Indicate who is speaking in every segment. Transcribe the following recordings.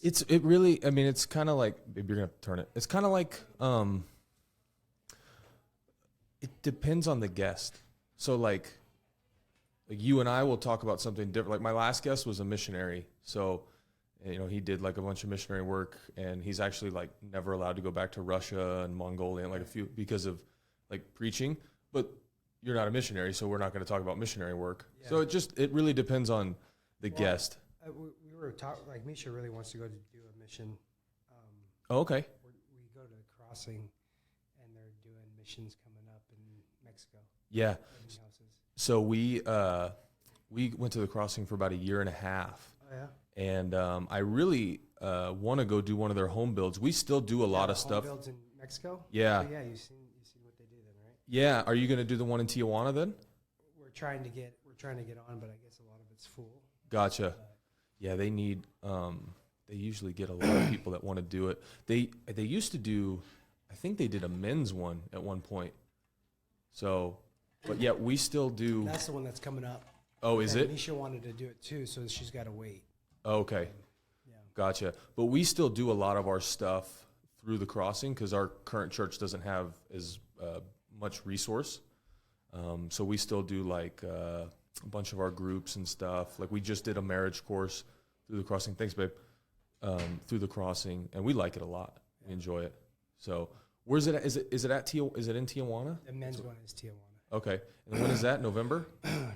Speaker 1: It really, I mean, it's kind of like, maybe you're going to have to turn it. It's kind of like, it depends on the guest. So like you and I will talk about something different. Like my last guest was a missionary. So, you know, he did like a bunch of missionary work, and he's actually like never allowed to go back to Russia and Mongolia and like a few because of like preaching. But you're not a missionary, so we're not going to talk about missionary work. Yeah. So it really depends on the guest.
Speaker 2: We were talking, like Misha really wants to go to do a mission.
Speaker 1: Oh, okay.
Speaker 2: We go to the crossing, and they're doing missions coming up in Mexico.
Speaker 1: Yeah. So we went to the crossing for about a year and a half.
Speaker 2: Oh, yeah.
Speaker 1: And I really want to go do one of their home builds. We still do a lot of stuff.
Speaker 2: Home builds in Mexico?
Speaker 1: Yeah.
Speaker 2: So, yeah, you've seen what they do then, right?
Speaker 1: Yeah. Are you going to do the one in Tijuana then?
Speaker 2: We're trying to get on, but I guess a lot of it's full.
Speaker 1: Gotcha. Yeah, they need. They usually get a lot of people that want to do it. They used to do. I think they did a men's one at one point. So, but yeah, we still do.
Speaker 2: That's the one that's coming up.
Speaker 1: Oh, is it?
Speaker 2: Misha wanted to do it too, so she's got to wait.
Speaker 1: Okay.
Speaker 2: Yeah.
Speaker 1: Gotcha. But we still do a lot of our stuff through the crossing because our current church doesn't have as much resource. So we still do like a bunch of our groups and stuff. Like we just did a marriage course through the crossing. Thanks, babe. Through the crossing, and we like it a lot. We enjoy it. So where's it at? Is it in Tijuana?
Speaker 2: The men's one is Tijuana.
Speaker 1: Okay. And when is that? November?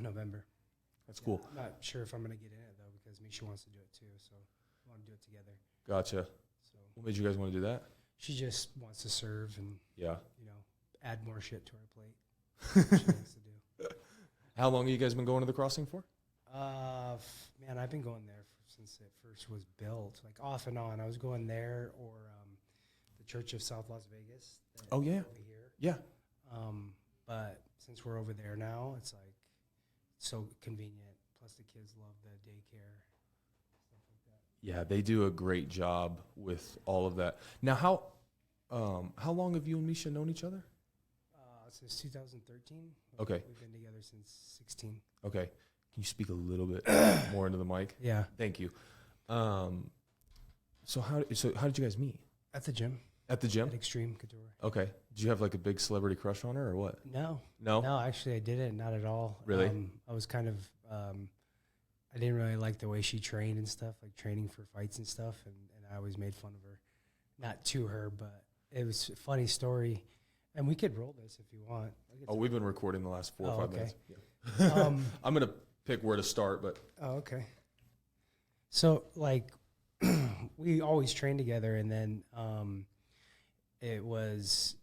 Speaker 2: November.
Speaker 1: That's cool.
Speaker 2: I'm not sure if I'm going to get in it, though, because Misha wants to do it, too. So we want to do it together.
Speaker 1: Gotcha.
Speaker 2: So
Speaker 1: What made you guys want to do that?
Speaker 2: she just wants to serve and,
Speaker 1: Yeah.
Speaker 2: add more shit to our plate. She wants to do.
Speaker 1: How long have you guys been going to the crossing for?
Speaker 2: Man, I've been going there since it first was built, like off and on. I was going there or the Church of South Las Vegas.
Speaker 1: Oh, yeah.
Speaker 2: Over here.
Speaker 1: Yeah.
Speaker 2: But since we're over there now, it's like so convenient. Plus, the kids love the daycare, stuff like that.
Speaker 1: Yeah, they do a great job with all of that. Now, how long have you and Misha known each other?
Speaker 2: Since 2013.
Speaker 1: Okay.
Speaker 2: We've been together since 16.
Speaker 1: Okay. Can you speak a little bit more into the mic?
Speaker 2: Yeah.
Speaker 1: Thank you. So how did you guys meet?
Speaker 2: At the gym.
Speaker 1: At the gym?
Speaker 2: At Extreme Couture.
Speaker 1: Okay. Did you have like a big celebrity crush on her or what?
Speaker 2: No.
Speaker 1: No?
Speaker 2: No, actually I didn't. Not at all.
Speaker 1: Really?
Speaker 2: I was kind of, I didn't really like the way she trained and stuff, like training for fights and stuff. And I always made fun of her. Not to her, but it was a funny story. And we could roll this if you want.
Speaker 1: Oh, we've been recording the last 4 or 5 minutes.
Speaker 2: Yeah.
Speaker 1: I'm going to pick where to start, but.
Speaker 2: Oh, okay. So, like, we always trained together, and then it was,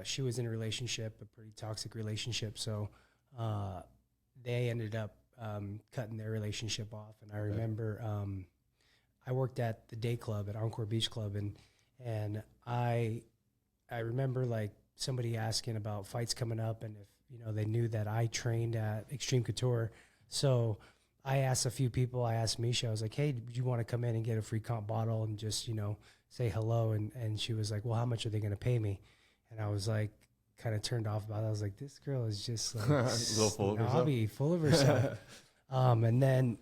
Speaker 2: she was in a relationship, a pretty toxic relationship, so they ended up cutting their relationship off, and I remember I worked at the day club at Encore Beach Club, and I remember, like, somebody asking about fights coming up and if, they knew that I trained at Extreme Couture. So I asked a few people, I asked Misha, I was like, hey, do you want to come in and get a free comp bottle and just, say hello? And she was like, well, how much are they going to pay me? And I was like, kind of turned off about it. I was like, this girl is just like
Speaker 1: a little
Speaker 2: full of herself. And then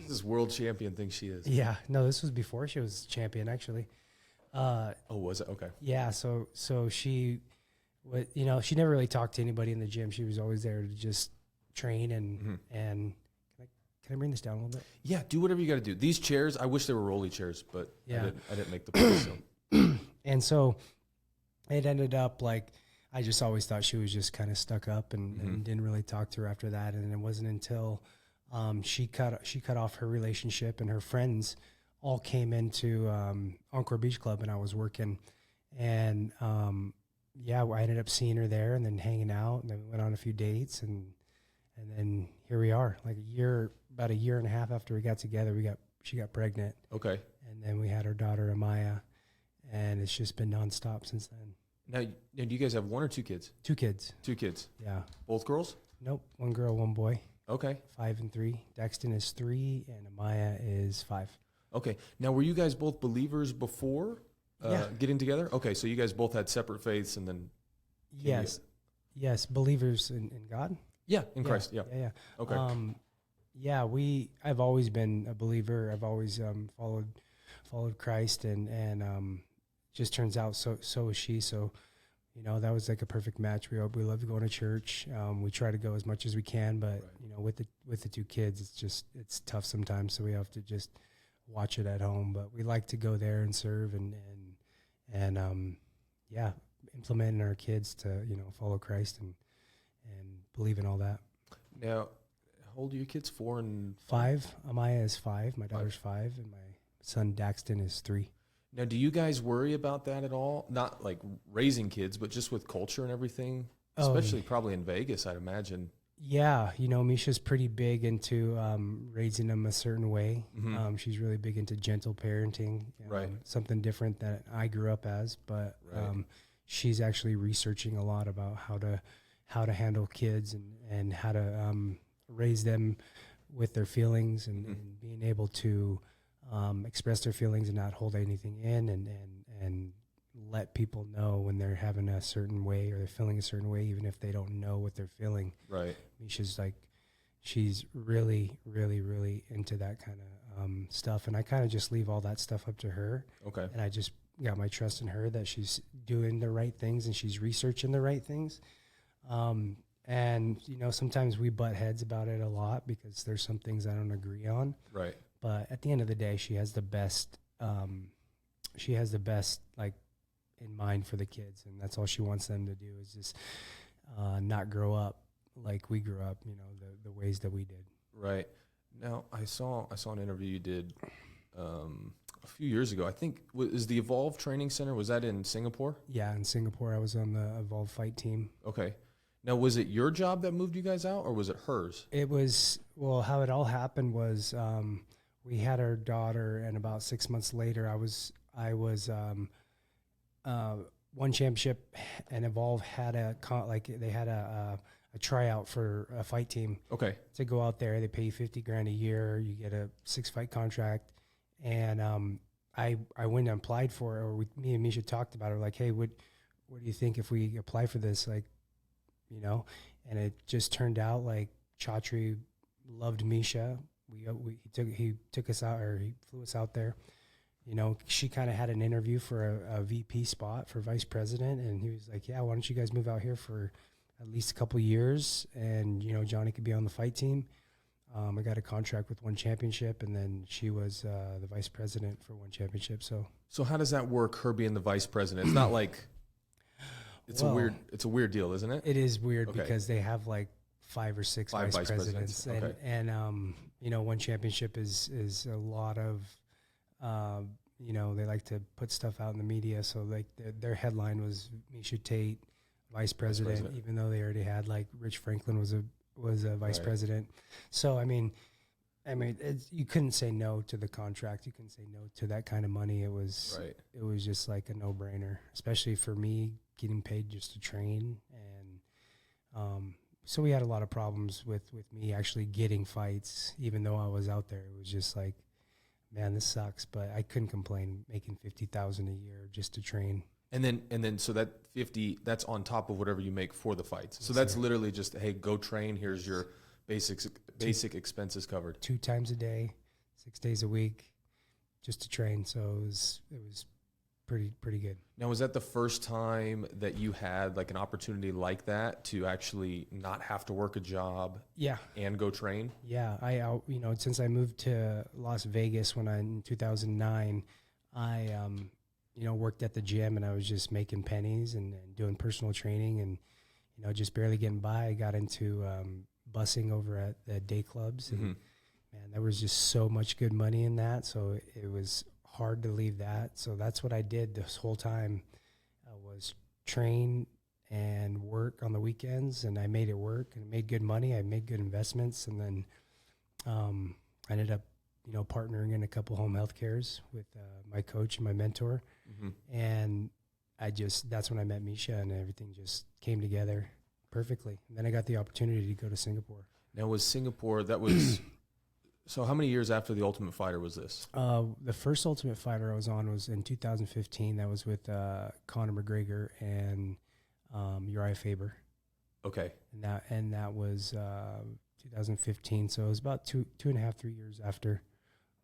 Speaker 1: this world champion thinks she is.
Speaker 2: Yeah, no, this was before she was champion, actually.
Speaker 1: Oh, was it? Okay.
Speaker 2: Yeah, so she she never really talked to anybody in the gym. She was always there to just train and can I bring this down a little bit?
Speaker 1: Yeah, do whatever you got to do. These chairs, I wish they were rolly chairs, but
Speaker 2: yeah.
Speaker 1: I didn't make the place. So.
Speaker 2: And so it ended up like I just always thought she was just kind of stuck up and didn't really talk to her after that. And it wasn't until she cut off her relationship and her friends all came into Encore Beach Club and I was working and I ended up seeing her there and then hanging out, and then we went on a few dates, and then here we are. Like about a year and a half after we got together, she got pregnant.
Speaker 1: Okay.
Speaker 2: And then we had our daughter Amaya, and it's just been nonstop since then.
Speaker 1: Now, do you guys have 1 or 2 kids?
Speaker 2: 2 kids.
Speaker 1: 2 kids.
Speaker 2: Yeah.
Speaker 1: Both girls?
Speaker 2: Nope. 1 girl, 1 boy.
Speaker 1: Okay.
Speaker 2: 5 and 3. Daxton is 3, and Amaya is 5.
Speaker 1: Okay. Now, were you guys both believers before? Getting together? Okay, so you guys both had separate faiths and then...
Speaker 2: Yes, believers in God?
Speaker 1: Yeah, in Christ, yeah.
Speaker 2: Yeah.
Speaker 1: Okay.
Speaker 2: I've always been a believer. I've always followed Christ, and just turns out so is she. So, you know, that was like a perfect match. We love going to church. We try to go as much as we can, but you know, with the two kids, it's tough sometimes. So we have to just watch it at home. But we like to go there and serve and yeah, implement in our kids to, you know, follow Christ and believe in all that.
Speaker 1: Now, how old are your kids? 4 and
Speaker 2: 5. Amaya is 5. My daughter's 5, and my son Daxton is 3.
Speaker 1: Now, do you guys worry about that at all? Not like raising kids, but just with culture and everything, especially probably in Vegas, I'd imagine.
Speaker 2: Yeah, you know, Misha's pretty big into raising them a certain way.
Speaker 1: Mm-hmm.
Speaker 2: She's really big into gentle parenting,
Speaker 1: Right.
Speaker 2: Something different that I grew up as. But
Speaker 1: Right.
Speaker 2: she's actually researching a lot about how to handle kids and how to raise them with their feelings and being able to express their feelings and not hold anything in and let people know when they're having a certain way or they're feeling a certain way, even if they don't know what they're feeling.
Speaker 1: Right.
Speaker 2: Misha's like, she's really, really, really into that kind of stuff. And I kind of just leave all that stuff up to her.
Speaker 1: Okay.
Speaker 2: And I just got my trust in her that she's doing the right things and she's researching the right things. And, you know, sometimes we butt heads about it a lot because there's some things I don't agree on.
Speaker 1: Right.
Speaker 2: But at the end of the day, she has the best, like, in mind for the kids. And that's all she wants them to do is just not grow up like we grew up, you know, the ways that we did.
Speaker 1: Right. Now, I saw an interview you did a few years ago. I think, is the Evolve Training Center, was that in Singapore?
Speaker 2: Yeah, in Singapore, I was on the Evolve Fight team.
Speaker 1: Okay. Now, was it your job that moved you guys out, or was it hers?
Speaker 2: It was, well, how it all happened was we had our daughter, and about 6 months later, I was one championship, and Evolve had a tryout for a fight team.
Speaker 1: Okay.
Speaker 2: To go out there. They pay you $50,000 a year. You get a 6-fight contract, and I went and applied for it. Or me and Misha talked about it. We're like, hey, what do you think if we apply for this? Like, you know, and it just turned out like Chatri loved Misha. He took us out, or he flew us out there. You know, she kind of had an interview for a VP spot for vice president, and he was like, yeah, why don't you guys move out here for at least a couple of years, and, you know, Johnny could be on the fight team. I got a contract with one championship, and then she was the vice president for one championship. So
Speaker 1: how does that work, her being the vice president? It's not like it's a weird deal, isn't it?
Speaker 2: It is weird because they have like 5 or 6 vice presidents.
Speaker 1: Okay.
Speaker 2: And you know, one championship is a lot of, you know, they like to put stuff out in the media. So like their headline was Misha Tate, vice president, even though they already had like Rich Franklin was a vice president. So I mean, you couldn't say no to the contract. You couldn't say no to that kind of money. It was just like a no-brainer, especially for me getting paid just to train. And so we had a lot of problems with me actually getting fights, even though I was out there. It was just like, man, this sucks. But I couldn't complain making $50,000 a year just to train.
Speaker 1: And then so that 50, that's on top of whatever you make for the fights. So that's literally just, hey, go train. Here's your basic expenses covered.
Speaker 2: 2 times a day, 6 days a week, just to train. So it was pretty good.
Speaker 1: Now, was that the first time that you had like an opportunity like that to actually not have to work a job?
Speaker 2: Yeah.
Speaker 1: And go train?
Speaker 2: Yeah. I you know, since I moved to Las Vegas in 2009, I you know, worked at the gym, and I was just making pennies and doing personal training and, you know, just barely getting by. I got into busing over at the day clubs, and man, there was just so much good money in that. So it was hard to leave that. So that's what I did this whole time, was train and work on the weekends, and I made it work and made good money. I made good investments, and then I ended up, you know, partnering in a couple home health cares with my coach and my mentor. And that's when I met Misha, and everything just came together perfectly. And then I got the opportunity to go to Singapore.
Speaker 1: Now, was Singapore, that was, so how many years after The Ultimate Fighter was this?
Speaker 2: The first Ultimate Fighter I was on was in 2015. That was with Conor McGregor and Uriah Faber.
Speaker 1: Okay.
Speaker 2: And that was 2015. So it was about 2.5, 3 years after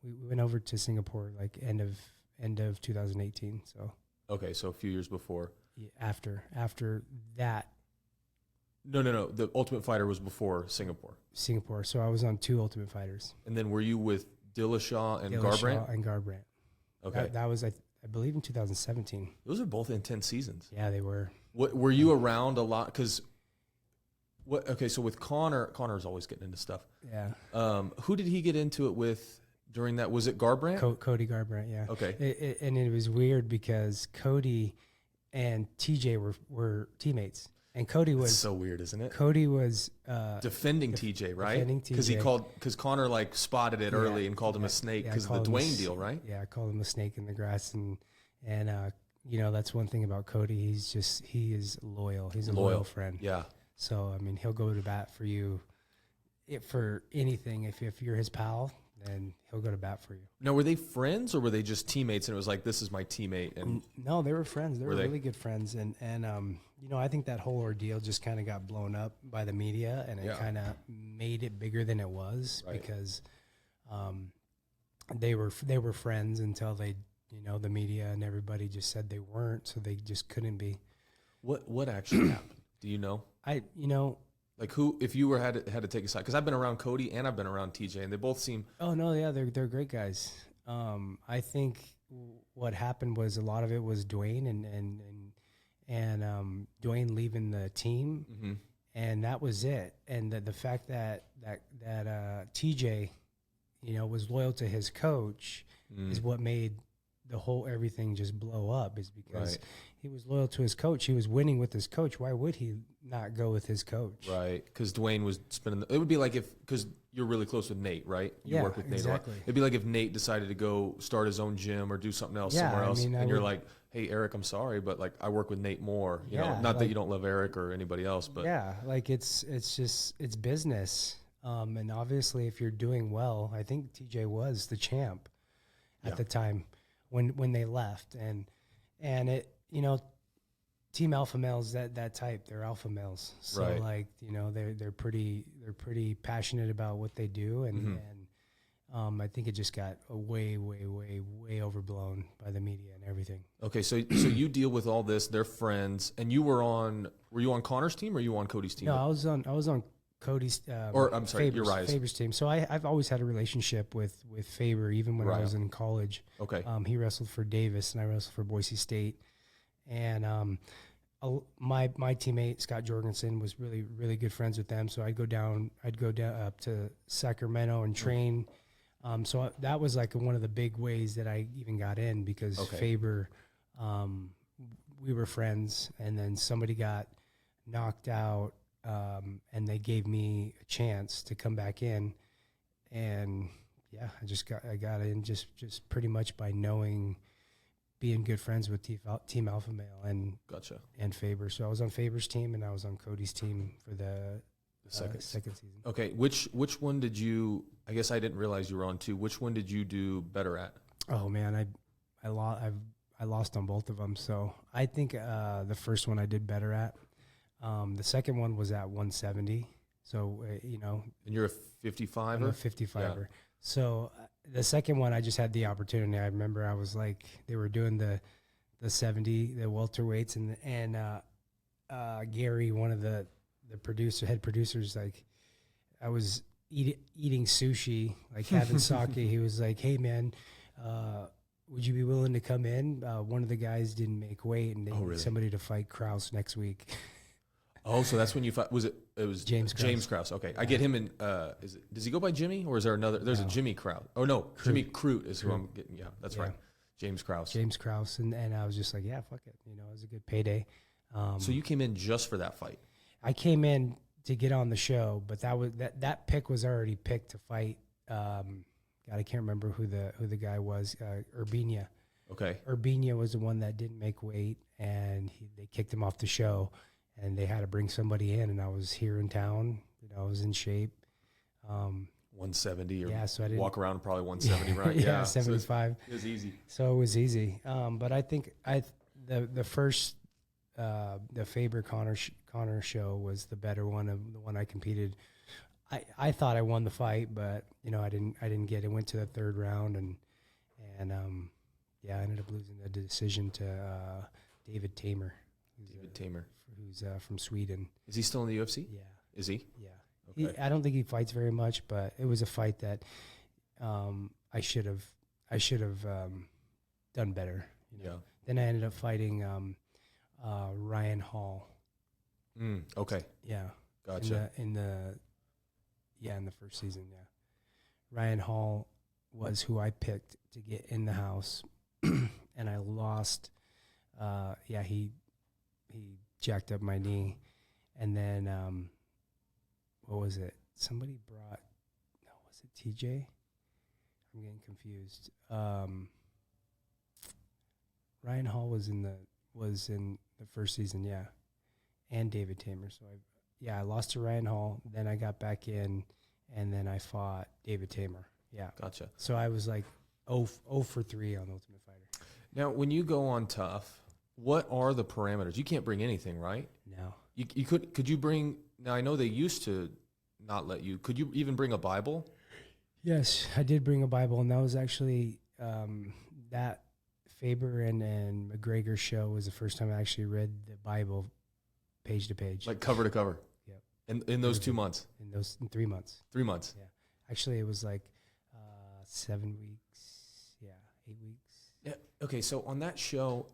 Speaker 2: we went over to Singapore like end of 2018. So
Speaker 1: Okay, so a few years before.
Speaker 2: yeah, after that
Speaker 1: No. The Ultimate Fighter was before Singapore.
Speaker 2: Singapore. So I was on 2 Ultimate Fighters.
Speaker 1: And then were you with Dillashaw and
Speaker 2: Dillashaw
Speaker 1: Garbrandt?
Speaker 2: and Garbrandt.
Speaker 1: Okay.
Speaker 2: That was I believe in 2017.
Speaker 1: Those are both intense seasons.
Speaker 2: Yeah, they were.
Speaker 1: What were you around a lot? Because what? Okay, so with Connor's always getting into stuff.
Speaker 2: Yeah.
Speaker 1: Who did he get into it with during that? Was it Garbrandt?
Speaker 2: Cody Garbrandt, yeah.
Speaker 1: Okay.
Speaker 2: And it was weird because Cody and TJ were teammates. And Cody was
Speaker 1: It's so weird, isn't it?
Speaker 2: Cody was
Speaker 1: Defending TJ, right?
Speaker 2: defending TJ.
Speaker 1: Because Connor like spotted it early and called him a snake because of the Dwayne deal, right?
Speaker 2: Yeah, I called him a snake in the grass, and you know, that's one thing about Cody. He is loyal. He's a loyal friend.
Speaker 1: Yeah.
Speaker 2: So I mean, he'll go to bat for you for anything. If you're his pal, then he'll go to bat for you.
Speaker 1: Now, were they friends or were they just teammates? And it was like, this is my teammate. And
Speaker 2: No, they were friends. They were
Speaker 1: they?
Speaker 2: really good friends. And you know, I think that whole ordeal just kind of got blown up by the media, and it kind of made it bigger than it was because they were friends until they, you know, the media and everybody just said they weren't, so they just couldn't be.
Speaker 1: What actually happened? Do you know? Like who, if you had to take a side, because I've been around Cody and I've been around TJ, and they both seem.
Speaker 2: Oh no, yeah, they're great guys. I think what happened was a lot of it was Dwayne and Dwayne leaving the team, and that was it. And the fact that TJ, you know, was loyal to his coach is what made the whole everything just blow up. Is because he was loyal to his coach. He was winning with his coach. Why would he not go with his coach?
Speaker 1: Right, because Dwayne was spending. It would be like because you're really close with Nate, right? You work with Nate
Speaker 2: exactly.
Speaker 1: a lot. It'd be like if Nate decided to go start his own gym or do something else somewhere else, and you're like, "Hey, Eric, I'm sorry, but like I work with Nate more." You know, not that you don't love Eric or anybody else, but
Speaker 2: like it's business. And obviously, if you're doing well, I think TJ was the champ at the time when they left, and it, you know, team alpha males that type, they're alpha males. So like, you know, they're pretty passionate about what they do, and I think it just got way overblown by the media and everything.
Speaker 1: Okay, so you deal with all this. They're friends, and were you on Connor's team or you on Cody's team?
Speaker 2: No, I was on Cody's Faber's team. So I've always had a relationship with Faber, even when I was in college.
Speaker 1: Okay.
Speaker 2: He wrestled for Davis and I wrestled for Boise State. And my teammate Scott Jorgensen was really good friends with them. So I'd go down up to Sacramento and train. So that was like one of the big ways that I even got in, because Faber, we were friends, and then somebody got knocked out. And they gave me a chance to come back in, and I got in just pretty much by being good friends with Team Alpha Male and Faber. So I was on Faber's team and I was on Cody's team for the second season.
Speaker 1: Okay, which one did you? I guess I didn't realize you were on two. Which one did you do better at?
Speaker 2: Oh man, I lost on both of them. So I think the first one I did better at. The second one was at 170. So, you know. And
Speaker 1: you're a 55er?
Speaker 2: I'm a 55er. Yeah. So the second one, I just had the opportunity. I remember I was like, they were doing the 70, the welterweights, and Gary, one of the head producers, like, I was eating sushi, like having sake. He was like, hey, man, would you be willing to come in? One of the guys didn't make weight, and they need somebody to fight Krause next week.
Speaker 1: Oh, so that's when you fought. It was
Speaker 2: James
Speaker 1: Krause. Okay, I get him in. Does he go by Jimmy, or is there another? There's a Jimmy Krause. Oh no, Crute. Jimmy Crute is who I'm getting. Yeah, that's right. James Krause.
Speaker 2: And I was just like, yeah, fuck it. You know, it was a good payday.
Speaker 1: So you came in just for that fight?
Speaker 2: I came in to get on the show, but that pick was already picked to fight. God, I can't remember who the guy was. Urbina.
Speaker 1: Okay.
Speaker 2: Urbina was the one that didn't make weight, and they kicked him off the show. And they had to bring somebody in, and I was here in town. You know, I was in shape.
Speaker 1: 170 or
Speaker 2: so I didn't
Speaker 1: walk around probably 170, right?
Speaker 2: Yeah, 75.
Speaker 1: So it was easy.
Speaker 2: So it was easy. But I think the first the Faber Connor show was the better one, of the one I competed. I thought I won the fight, but I didn't get it. Went to the third round, and I ended up losing the decision to David Tamer. Who's from Sweden.
Speaker 1: Is he still in the UFC?
Speaker 2: Yeah.
Speaker 1: Is he?
Speaker 2: Yeah.
Speaker 1: Okay.
Speaker 2: I don't think he fights very much, but it was a fight that I should have done better.
Speaker 1: Yeah.
Speaker 2: Then I ended up fighting Ryan Hall.
Speaker 1: Okay.
Speaker 2: Yeah.
Speaker 1: Gotcha.
Speaker 2: In the first season, yeah. Ryan Hall was who I picked to get in the house, and I lost. He jacked up my knee, and then what was it? Somebody brought. No, was it TJ? I'm getting confused. Ryan Hall was in the first season, yeah, and David Tamer. So I lost to Ryan Hall. Then I got back in, and then I fought David Tamer. Yeah,
Speaker 1: Gotcha.
Speaker 2: So I was like 0 for 3 on Ultimate Fighter.
Speaker 1: Now, when you go on Tough, what are the parameters? You can't bring anything, right?
Speaker 2: No.
Speaker 1: You could you bring? Now I know they used to not let you. Could you even bring a Bible?
Speaker 2: Yes, I did bring a Bible, and that was actually that Faber and McGregor show was the first time I actually read the Bible page to page,
Speaker 1: Like cover to cover.
Speaker 2: Yep.
Speaker 1: In those 2 months.
Speaker 2: In 3 months.
Speaker 1: 3 months.
Speaker 2: Yeah. Actually, it was like 7 weeks. Yeah, 8 weeks.
Speaker 1: Yeah. Okay. So on that show,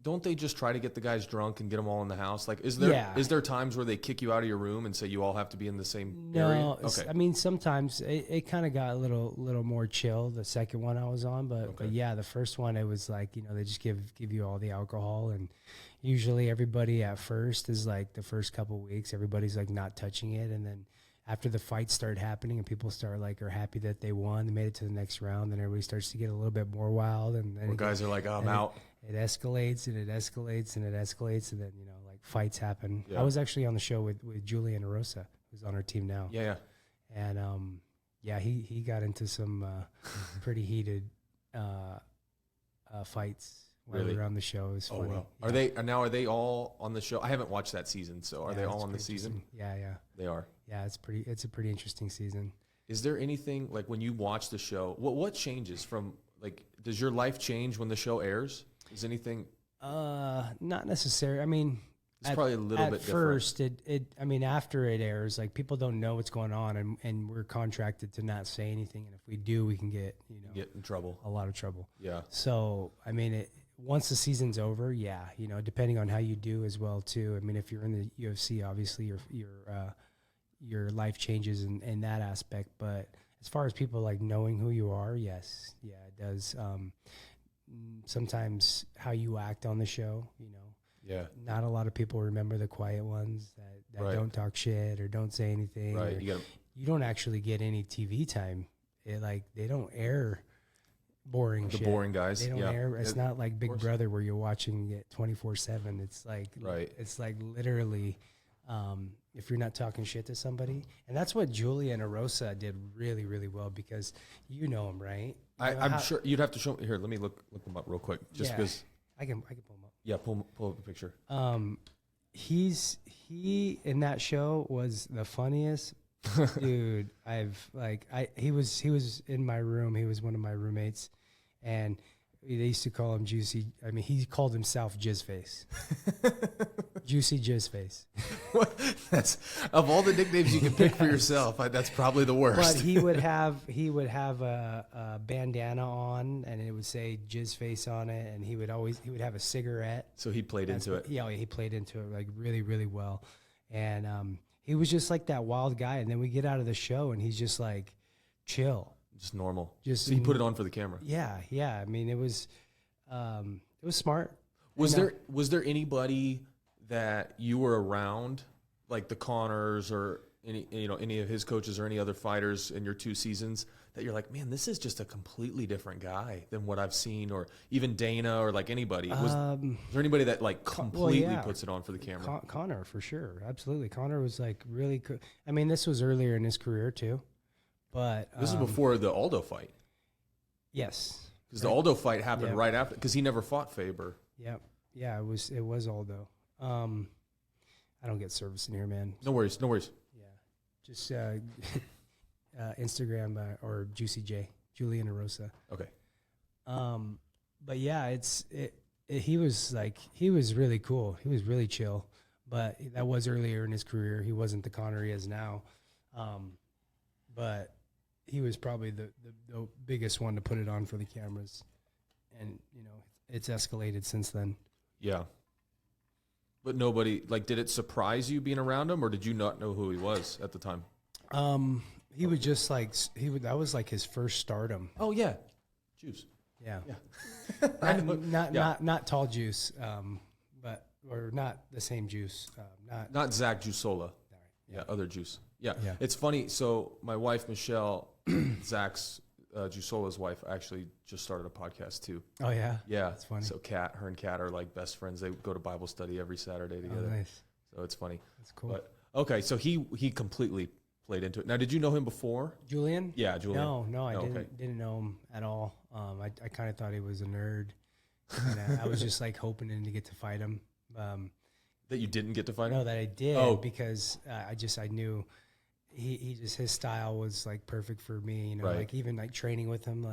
Speaker 1: don't they just try to get the guys drunk and get them all in the house? Like, is there times where they kick you out of your room and say you all have to be in the same area?
Speaker 2: Okay. I mean, sometimes it kind of got a little more chill. The second one I was on, but yeah, the first one it was like they just give you all the alcohol, and usually everybody at first is like the first couple weeks everybody's like not touching it, and then after the fights start happening and people start are happy that they won, they made it to the next round, then everybody starts to get a little bit more wild, and then
Speaker 1: guys are like, oh, I'm out.
Speaker 2: It escalates and it escalates and it escalates, and then fights happen.
Speaker 1: Yeah.
Speaker 2: I was actually on the show with Julian Arosa, who's on our team now.
Speaker 1: Yeah.
Speaker 2: And he got into some pretty heated fights while we were on the show. It was funny.
Speaker 1: Wow.
Speaker 2: Yeah.
Speaker 1: Are they all on the show? I haven't watched that season, so are they all on the season?
Speaker 2: Yeah.
Speaker 1: They are.
Speaker 2: Yeah, it's a pretty interesting season.
Speaker 1: Is there anything like when you watch the show, what changes from does your life change when the show airs? Is anything?
Speaker 2: Not necessarily. I mean,
Speaker 1: it's probably a little bit different.
Speaker 2: At first, after it airs, people don't know what's going on, and we're contracted to not say anything. And if we do, we can get
Speaker 1: in trouble,
Speaker 2: a lot of trouble.
Speaker 1: Yeah.
Speaker 2: So I mean, once the season's over, depending on how you do as well too. I mean, if you're in the UFC, obviously your life changes in that aspect. But as far as people knowing who you are, yes, yeah, it does. Sometimes how you act on the show,
Speaker 1: Yeah.
Speaker 2: Not a lot of people remember the quiet ones that
Speaker 1: Right.
Speaker 2: don't talk shit or don't say anything.
Speaker 1: Right.
Speaker 2: You don't actually get any TV time. They don't air boring shit.
Speaker 1: The boring guys.
Speaker 2: They don't air. It's not like Big Brother where you're watching it 24/7. It's it's literally if you're not talking shit to somebody. And that's what Julia and Arosa did really, really well, because you know him, right?
Speaker 1: I'm sure you'd have to show me. Here, let me look them up real quick, just because.
Speaker 2: I can pull him up.
Speaker 1: Yeah, pull up the picture.
Speaker 2: He in that show was the funniest dude. He was in my room. He was one of my roommates, and they used to call him Juicy. I mean, he called himself Jizzface. Juicy Jizzface.
Speaker 1: That's of all the nicknames you can pick for yourself. That's probably the worst.
Speaker 2: But he would have a bandana on, and it would say Jizzface on it, and he would have a cigarette.
Speaker 1: So he played into it.
Speaker 2: Yeah, he played into it really, really well, and he was just like that wild guy. And then we get out of the show, and he's just chill,
Speaker 1: just normal. So he put it on for the camera.
Speaker 2: Yeah. I mean, it was smart.
Speaker 1: Was there anybody that you were around, like the Connors or any of his coaches or any other fighters in your 2 seasons, that you're like, man, this is just a completely different guy than what I've seen, or even Dana or anybody? Was there anybody that completely puts it on for the camera?
Speaker 2: Connor, for sure. Absolutely. Connor was really cool. I mean, this was earlier in his career too, but
Speaker 1: this is before the Aldo fight.
Speaker 2: Yes.
Speaker 1: Because the Aldo fight happened right after, because he never fought Faber.
Speaker 2: Yep. Yeah, it was Aldo. I don't get service in here, man.
Speaker 1: No worries.
Speaker 2: Yeah. Just Instagram or Juicy J, Julian Arosa.
Speaker 1: Okay.
Speaker 2: But yeah, he was really cool. He was really chill, but that was earlier in his career. He wasn't the Connor he is now. But he was probably the biggest one to put it on for the cameras. And, it's escalated since then.
Speaker 1: Yeah. But nobody, like, did it surprise you being around him, or did you not know who he was at the time?
Speaker 2: He would just that was like his first stardom.
Speaker 1: Oh, yeah. Juice.
Speaker 2: Yeah.
Speaker 1: Yeah.
Speaker 2: Not tall Juice, or not the same Juice.
Speaker 1: Not Zach Juicola. Yeah, other Juice. Yeah. It's funny. So my wife, Michelle, Zach's Juicola's wife, actually just started a podcast too.
Speaker 2: Oh, yeah?
Speaker 1: Yeah.
Speaker 2: That's funny.
Speaker 1: So her and Kat are like best friends. They go to Bible study every Saturday together.
Speaker 2: Oh, nice.
Speaker 1: So it's funny.
Speaker 2: That's cool.
Speaker 1: But, okay, so he completely played into it. Now, did you know him before?
Speaker 2: Julian?
Speaker 1: Yeah, Julian.
Speaker 2: No, I
Speaker 1: Okay.
Speaker 2: didn't know him at all. I kind of thought he was a nerd. And I was just like hoping to get to fight him.
Speaker 1: That you didn't get to fight him?
Speaker 2: No, that I did.
Speaker 1: Oh.
Speaker 2: Because I knew he just, his style was like perfect for me,
Speaker 1: Right.
Speaker 2: like even like training with him,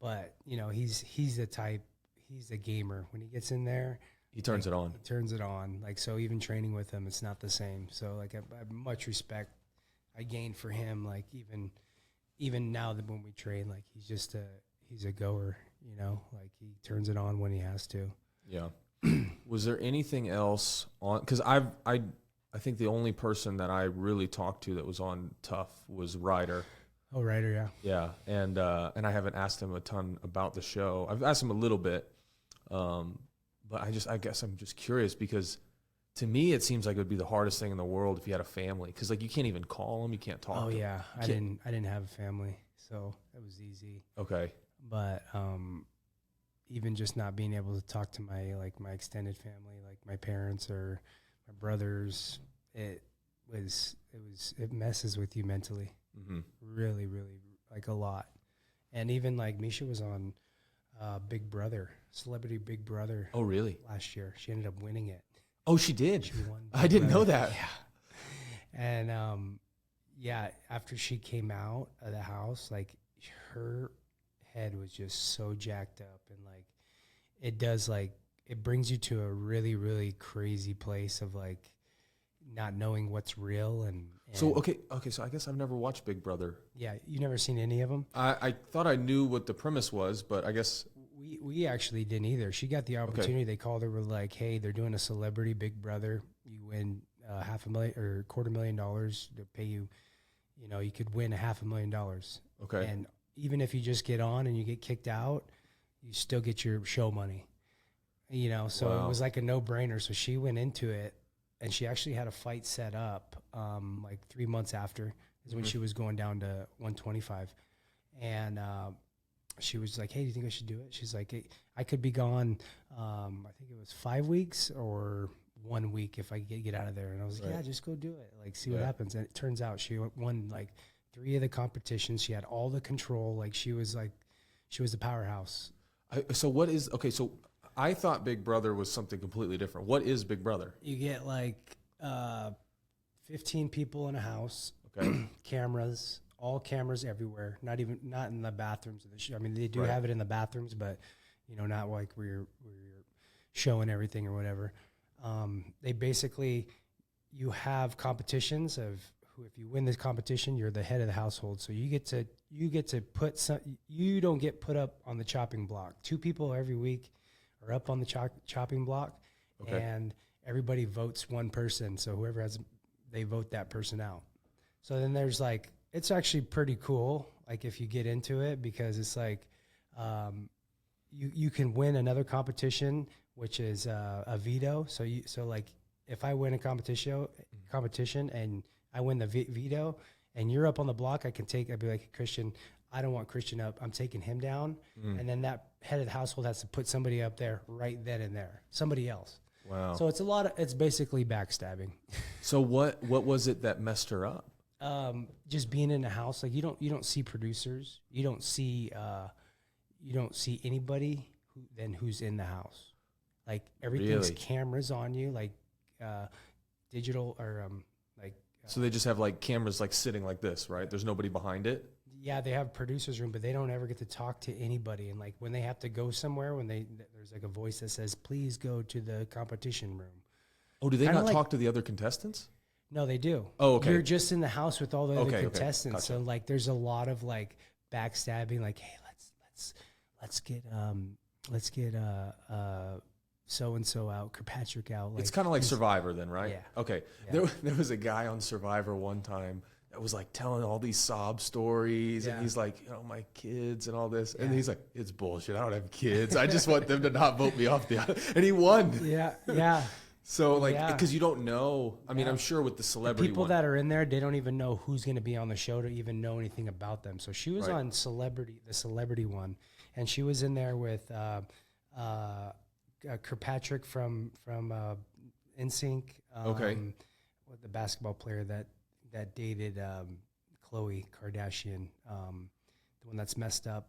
Speaker 2: but he's the type, he's a gamer. When he gets in there,
Speaker 1: He turns it on.
Speaker 2: He turns it on. Like, so even training with him, it's not the same. So like I much respect I gained for him. Like even now that when we train, like he's a goer, like he turns it on when he has to.
Speaker 1: Yeah. Was there anything else on? Because I think the only person that I really talked to that was on Tough was Ryder.
Speaker 2: Oh, Ryder, yeah.
Speaker 1: Yeah, and I haven't asked him a ton about the show. I've asked him a little bit, but I guess I'm just curious because to me it seems like it would be the hardest thing in the world if you had a family, because like you can't even call him, you can't talk.
Speaker 2: Oh
Speaker 1: to him.
Speaker 2: yeah, I didn't have a family, so it was easy.
Speaker 1: Okay.
Speaker 2: But even just not being able to talk to my extended family, like my parents or my brothers, it messes with you mentally.
Speaker 1: Mm-hmm.
Speaker 2: Really, really, like a lot. And even like Misha was on Big Brother, Celebrity Big Brother.
Speaker 1: Oh, really?
Speaker 2: Last year, she ended up winning it.
Speaker 1: Oh, she did.
Speaker 2: She won.
Speaker 1: I didn't know that.
Speaker 2: Yeah. And after she came out of the house, like her head was just so jacked up, and like it brings you to a really, really crazy place of like not knowing what's real. And
Speaker 1: So okay, so I guess I've never watched Big Brother.
Speaker 2: Yeah, you never seen any of them?
Speaker 1: I thought I knew what the premise was, but I guess
Speaker 2: we actually didn't either. She got the opportunity. Okay. They called her, were like, hey, they're doing a Celebrity Big Brother. You win $500,000 or $250,000 to pay you. You could win $500,000.
Speaker 1: Okay.
Speaker 2: And even if you just get on and you get kicked out, you still get your show money. So
Speaker 1: Wow.
Speaker 2: It was like a no-brainer. So she went into it, and she actually had a fight set up like 3 months after is when she was going down to 125. And she was like, hey, do you think I should do it? She's like, hey, I could be gone, I think it was 5 weeks or 1 week if I get out of there. And I was like, yeah, just go do it. Like, see what happens. And it turns out she won like 3 of the competitions. She had all the control. Like, she was the powerhouse.
Speaker 1: So I thought Big Brother was something completely different. What is Big Brother?
Speaker 2: You get like 15 people in a house,
Speaker 1: okay.
Speaker 2: Cameras, all cameras everywhere. Not in the bathrooms of the show. I mean, they do have it in the bathrooms, but not like where you're showing everything or whatever. They basically, you have competitions of who, if you win this competition, you're the head of the household. So you get to put some. You don't get put up on the chopping block. 2 people every week are up on the chopping block, and everybody votes one person. So whoever they vote that person out. So then there's like, it's actually pretty cool. Like if you get into it, because it's like, you can win another competition, which is a veto. So like if I win a competition and I win the veto and you're up on the block, I'd be like, Christian, I don't want Christian up. I'm taking him down. And then that head of the household has to put somebody up there right then and there, somebody else.
Speaker 1: Wow.
Speaker 2: So it's basically backstabbing.
Speaker 1: So what was it that messed her up?
Speaker 2: Just being in a house, like you don't see producers, you don't see anybody who's in the house. Like everything's cameras on you, like digital or like
Speaker 1: So they just have like cameras like sitting like this, right? There's nobody behind it.
Speaker 2: Yeah, they have producers room, but they don't ever get to talk to anybody. And like when they have to go somewhere, there's like a voice that says, "Please go to the competition room."
Speaker 1: Oh, do they
Speaker 2: Kinda
Speaker 1: not
Speaker 2: like-
Speaker 1: talk to the other contestants?
Speaker 2: No, they do.
Speaker 1: Oh, okay.
Speaker 2: You're just in the house with all the other
Speaker 1: Okay,
Speaker 2: contestants.
Speaker 1: gotcha.
Speaker 2: So like there's a lot of like backstabbing, like, hey, let's get so and so out, Kirkpatrick out. Like,
Speaker 1: It's kind of like Survivor then, right?
Speaker 2: Yeah.
Speaker 1: Okay.
Speaker 2: Yeah.
Speaker 1: There was a guy on Survivor one time that was like telling all these sob stories,
Speaker 2: Yeah.
Speaker 1: and he's like, my kids and all this, and
Speaker 2: Yeah.
Speaker 1: he's like, it's bullshit. I don't have kids. I just want them to not vote me off and he won.
Speaker 2: Yeah, yeah.
Speaker 1: So like,
Speaker 2: Yeah.
Speaker 1: because you don't know. I mean,
Speaker 2: Yeah.
Speaker 1: I'm sure with the celebrity
Speaker 2: People
Speaker 1: one,
Speaker 2: that are in there, they don't even know who's going to be on the show to even know anything about them. So she was
Speaker 1: Right.
Speaker 2: on the celebrity one, and she was in there with Kirkpatrick from NSYNC.
Speaker 1: Okay.
Speaker 2: With the basketball player that dated Khloe Kardashian, the one that's messed up.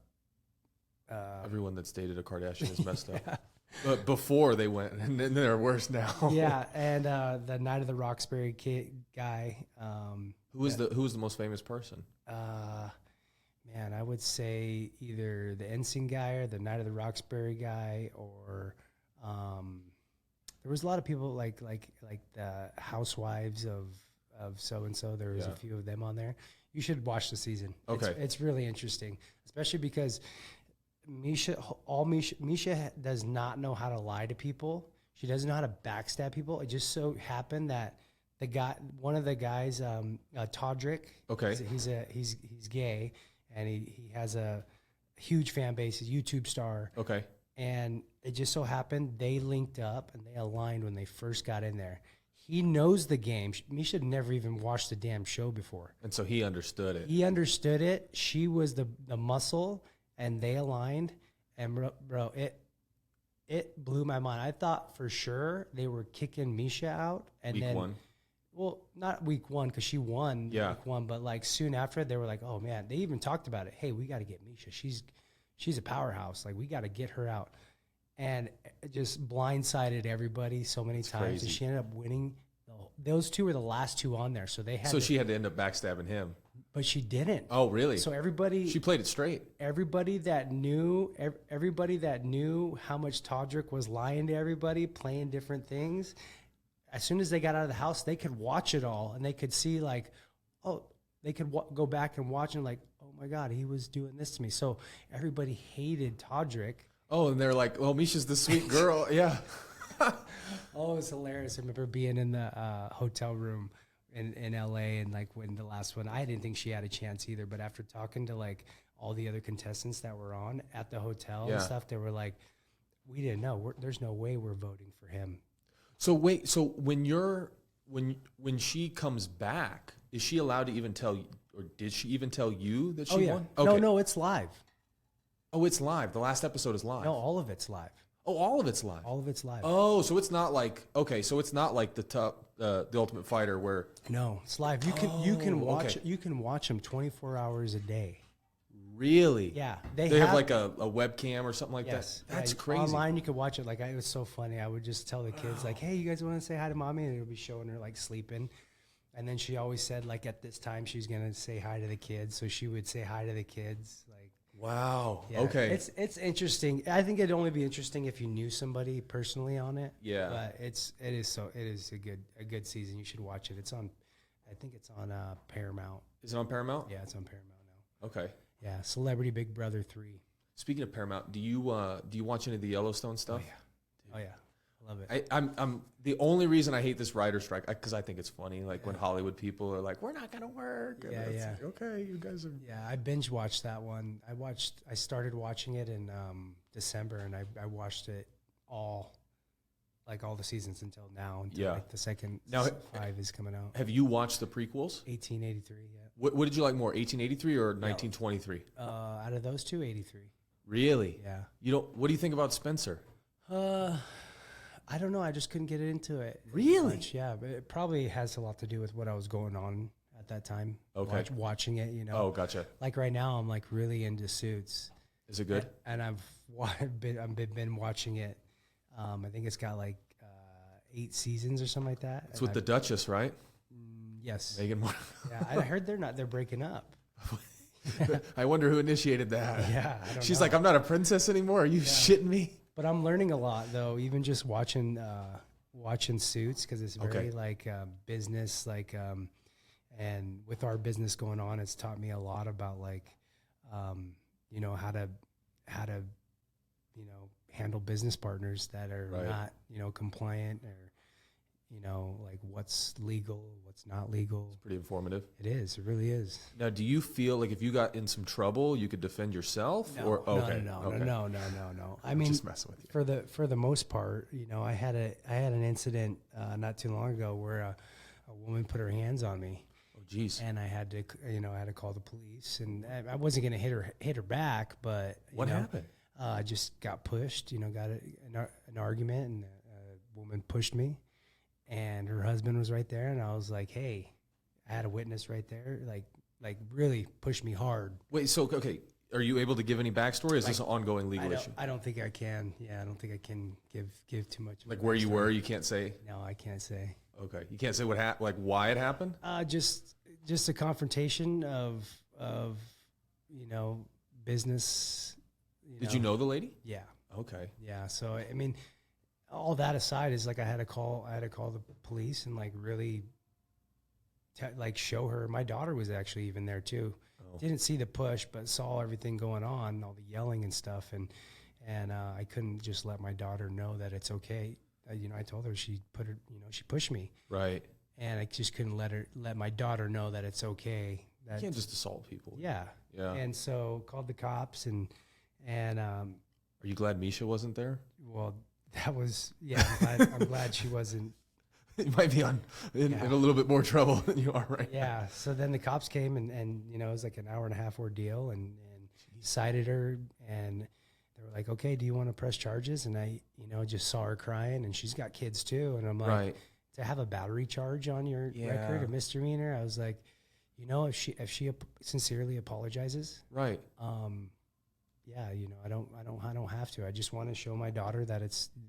Speaker 1: everyone that's dated a Kardashian is messed up. But before they went, and then they're worse now.
Speaker 2: Yeah, and the Night of the Roxbury guy.
Speaker 1: Who was the most famous person?
Speaker 2: Man, I would say either the NSYNC guy or the Night of the Roxbury guy, or there was a lot of people like the housewives of so and so. There was a few of them on there. You should watch the season.
Speaker 1: Okay,
Speaker 2: it's really interesting, especially because Misha does not know how to lie to people. She doesn't know how to backstab people. It just so happened that one of the guys, Todrick,
Speaker 1: okay,
Speaker 2: he's gay, and he has a huge fan base. He's a YouTube star.
Speaker 1: Okay.
Speaker 2: And it just so happened they linked up and they aligned when they first got in there. He knows the game. Misha had never even watched the damn show before.
Speaker 1: And so he understood it.
Speaker 2: He understood it. She was the muscle, and they aligned. And bro, it blew my mind. I thought for sure they were kicking Misha out. And
Speaker 1: Week
Speaker 2: then,
Speaker 1: one.
Speaker 2: Well, not week one because she won week one, but like soon after they were like, oh man, they even talked about it. Hey, we got to get Misha. She's a powerhouse. Like we got to get her out. And it just blindsided everybody so many times.
Speaker 1: Crazy.
Speaker 2: And she ended up winning. Those two were the last two on there. So
Speaker 1: she had to end up backstabbing him.
Speaker 2: But she didn't.
Speaker 1: Oh, really?
Speaker 2: So everybody,
Speaker 1: she played it straight.
Speaker 2: Everybody that knew how much Todrick was lying to everybody, playing different things, as soon as they got out of the house, they could watch it all, and they could see like, oh, they could go back and watch and like, oh my God, he was doing this to me. So everybody hated Todrick.
Speaker 1: Oh, and they're like, well, Misha's the sweet girl. Yeah.
Speaker 2: Oh, it's hilarious. I remember being in the hotel room in LA, and like when the last one, I didn't think she had a chance either. But after talking to like all the other contestants that were on at the hotel and stuff, they were like, we didn't know. There's no way we're voting for him.
Speaker 1: So wait, so when she comes back, is she allowed to even tell, or did she even tell you that she won?
Speaker 2: Okay. No, it's live.
Speaker 1: Oh, it's live. The last episode is live.
Speaker 2: No, all of it's live.
Speaker 1: Oh, all of it's live.
Speaker 2: All of it's live.
Speaker 1: Oh, so it's not like so it's not like the Ultimate Fighter where
Speaker 2: no, it's live. You can watch them 24 hours a day.
Speaker 1: Really?
Speaker 2: Yeah,
Speaker 1: they have like a webcam or something like that. That's crazy.
Speaker 2: Online, you could watch it. Like it was so funny. I would just tell the kids like, "Hey, you guys want to say hi to mommy?" And it would be showing her like sleeping. And then she always said like at this time she was gonna say hi to the kids, so she would say hi to the kids. Like,
Speaker 1: wow.
Speaker 2: Yeah,
Speaker 1: okay.
Speaker 2: It's interesting. I think it'd only be interesting if you knew somebody personally on it.
Speaker 1: Yeah.
Speaker 2: But it is a good season. You should watch it. I think it's on Paramount.
Speaker 1: Is it on Paramount?
Speaker 2: Yeah, it's on Paramount now.
Speaker 1: Okay.
Speaker 2: Yeah, Celebrity Big Brother 3.
Speaker 1: Speaking of Paramount, do you watch any of the Yellowstone stuff?
Speaker 2: Oh yeah, I love it.
Speaker 1: I'm the only reason I hate this writer strike because I think it's funny. Like when Hollywood people are like, "We're not gonna work."
Speaker 2: Yeah, yeah.
Speaker 1: Like, okay, you guys are.
Speaker 2: Yeah, I binge watched that one. I started watching it in December, and I watched it all the seasons until now. Until like the second 5 is coming out.
Speaker 1: Have you watched the prequels?
Speaker 2: 1883. Yeah.
Speaker 1: What did you like more, 1883 or 1923?
Speaker 2: Out of those two, 83.
Speaker 1: Really?
Speaker 2: Yeah.
Speaker 1: What do you think about Spencer?
Speaker 2: I don't know. I just couldn't get into it.
Speaker 1: Really?
Speaker 2: Much. Yeah, but it probably has a lot to do with what I was going on at that time.
Speaker 1: Okay.
Speaker 2: Watching it, you know.
Speaker 1: Oh, gotcha.
Speaker 2: Like right now, I'm like really into Suits.
Speaker 1: Is it good?
Speaker 2: And I've been watching it. I think it's got like 8 seasons or something like that.
Speaker 1: It's with the Duchess, right?
Speaker 2: Yes.
Speaker 1: Megan Markle.
Speaker 2: Yeah, I heard they're breaking up.
Speaker 1: I wonder who initiated that.
Speaker 2: Yeah, I don't
Speaker 1: She's
Speaker 2: know.
Speaker 1: like, I'm not a princess anymore. Are you shitting me?
Speaker 2: But I'm learning a lot though, even just watching Suits, because it's very like business, like and with our business going on, it's taught me a lot about like you know, how to you know, handle business partners that are not, you know, compliant, or you know, like what's legal, what's not legal.
Speaker 1: It's pretty informative.
Speaker 2: It is. It really is.
Speaker 1: Now, do you feel like if you got in some trouble, you could defend yourself?
Speaker 2: No,
Speaker 1: Okay.
Speaker 2: No. I mean,
Speaker 1: just messing with you.
Speaker 2: For the most part, you know, I had an incident not too long ago where a woman put her hands on me.
Speaker 1: Oh, geez.
Speaker 2: And I had to call the police, and I wasn't going to hit her back, but
Speaker 1: What happened?
Speaker 2: I just got pushed. You know, got an argument, and a woman pushed me, and her husband was right there, and I was like, hey, I had a witness right there, like really pushed me hard.
Speaker 1: Wait, so, okay, are you able to give any backstory? Is this an ongoing legal issue?
Speaker 2: I don't think I can. Yeah, I don't think I can give too much.
Speaker 1: Like where you were, you can't say?
Speaker 2: No, I can't say.
Speaker 1: Okay, you can't say what happened, like why it happened?
Speaker 2: Just a confrontation of you know, business.
Speaker 1: Did you know the lady?
Speaker 2: Yeah.
Speaker 1: Okay.
Speaker 2: Yeah. So I mean, all that aside, is like I had to call the police and like really like show her. My daughter was actually even there too. Oh. Didn't see the push, but saw everything going on, all the yelling and stuff, and I couldn't just let my daughter know that it's okay. You know, I told her she pushed me. Right. And I just couldn't let my daughter know that it's okay. That,
Speaker 1: you can't just assault people.
Speaker 2: Yeah. Yeah. And so called the cops and are
Speaker 1: you glad Misha wasn't there?
Speaker 2: Well, that was, yeah, I'm glad she wasn't.
Speaker 1: You might be in a little bit more trouble than you are right now.
Speaker 2: Yeah. So then the cops came and you know, it was like an hour and a half ordeal, and cited her, and they were like, okay, do you want to press charges? And I, you know, just saw her crying, and she's got kids too. And I'm like, to have a battery charge on your record, a misdemeanor, I was like, you know, if she sincerely apologizes, right. Yeah, you know, I don't have to. I just want to show my daughter that